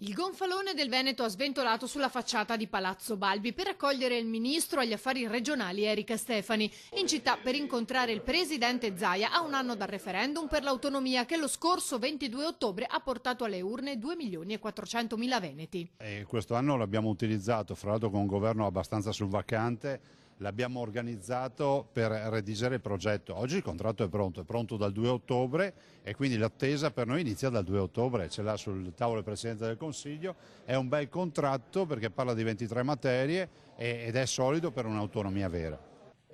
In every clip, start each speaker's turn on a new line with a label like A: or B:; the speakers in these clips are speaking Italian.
A: Il gonfalone del Veneto ha sventolato sulla facciata di Palazzo Balbi per accogliere il ministro agli affari regionali Erika Stefani in città per incontrare il presidente Zaia a un anno dal referendum per l'autonomia che lo scorso 22 ottobre ha portato alle urne 2.400.000 veneti.
B: Questo anno l'abbiamo utilizzato, fra l'altro con un governo abbastanza sul vacante, l'abbiamo organizzato per redigere il progetto. Oggi il contratto è pronto dal 2 ottobre e quindi l'attesa per noi inizia dal 2 ottobre, ce l'ha sul tavolo del Presidente del Consiglio, è un bel contratto perché parla di 23 materie ed è solido per un'autonomia vera.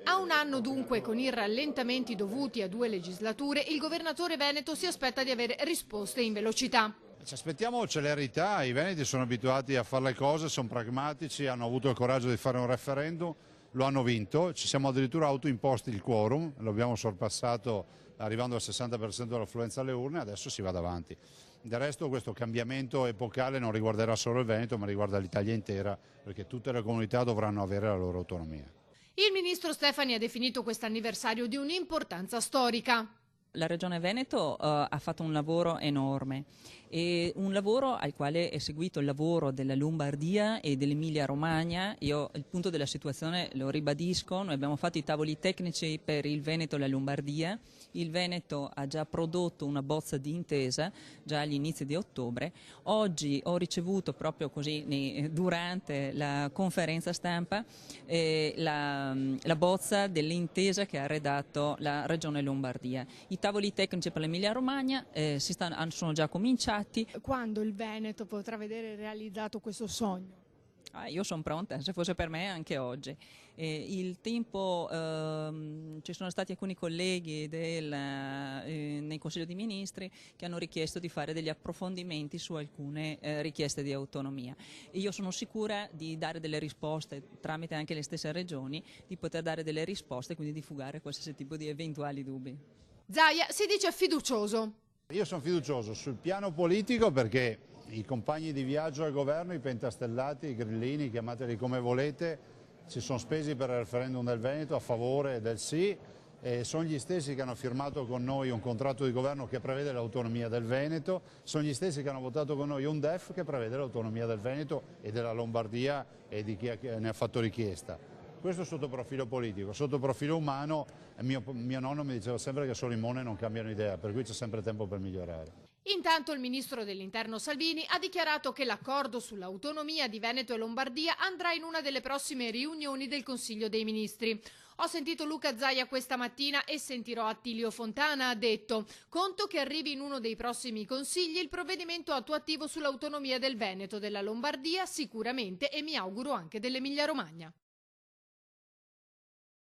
A: A un anno dunque, con i rallentamenti dovuti a 2 legislature, il governatore veneto si aspetta di avere risposte in velocità.
B: Ci aspettiamo celerità, i veneti sono abituati a fare le cose, sono pragmatici, hanno avuto il coraggio di fare un referendum, lo hanno vinto, ci siamo addirittura autoimposti il quorum, lo abbiamo sorpassato arrivando al 60% dell'affluenza alle urne, adesso si va davanti. Del resto questo cambiamento epocale non riguarderà solo il Veneto ma riguarda l'Italia intera perché tutte le comunità dovranno avere la loro autonomia.
A: Il ministro Stefani ha definito quest'anniversario di un'importanza storica.
C: La Regione Veneto ha fatto un lavoro enorme, e un lavoro al quale è seguito il lavoro della Lombardia e dell'Emilia Romagna. Io il punto della situazione lo ribadisco, noi abbiamo fatto i tavoli tecnici per il Veneto e la Lombardia, il Veneto ha già prodotto una bozza di intesa già agli inizi di ottobre. Oggi ho ricevuto proprio così durante la conferenza stampa la bozza dell'intesa che ha redatto la Regione Lombardia. I tavoli tecnici per l'Emilia Romagna sono già cominciati.
A: Quando il Veneto potrà vedere realizzato questo sogno?
C: Io sono pronta, se fosse per me anche oggi. Il tempo, ci sono stati alcuni colleghi nel Consiglio dei Ministri che hanno richiesto di fare degli approfondimenti su alcune richieste di autonomia. E io sono sicura di dare delle risposte tramite anche le stesse regioni, di poter dare delle risposte e quindi di fugare qualsiasi tipo di eventuali dubbi.
A: Zaia si dice fiducioso.
B: Io sono fiducioso sul piano politico perché i compagni di viaggio al governo, i pentastellati, i grillini, chiamateli come volete, si sono spesi per il referendum del Veneto a favore del sì e sono gli stessi che hanno firmato con noi un contratto di governo che prevede l'autonomia del Veneto, sono gli stessi che hanno votato con noi un DEF che prevede l'autonomia del Veneto e della Lombardia e di chi ne ha fatto richiesta. Questo sotto profilo politico, sotto profilo umano, mio nonno mi diceva sempre che solo i mone non cambiano idea, per cui c'è sempre tempo per migliorare.
A: Intanto il ministro dell'Interno Salvini ha dichiarato che l'accordo sull'autonomia di Veneto e Lombardia andrà in una delle prossime riunioni del Consiglio dei Ministri. Ho sentito Luca Zaia questa mattina e sentirò Attilio Fontana, ha detto. Conto che arrivi in uno dei prossimi consigli il provvedimento attuativo sull'autonomia del Veneto, della Lombardia sicuramente e mi auguro anche dell'Emilia Romagna.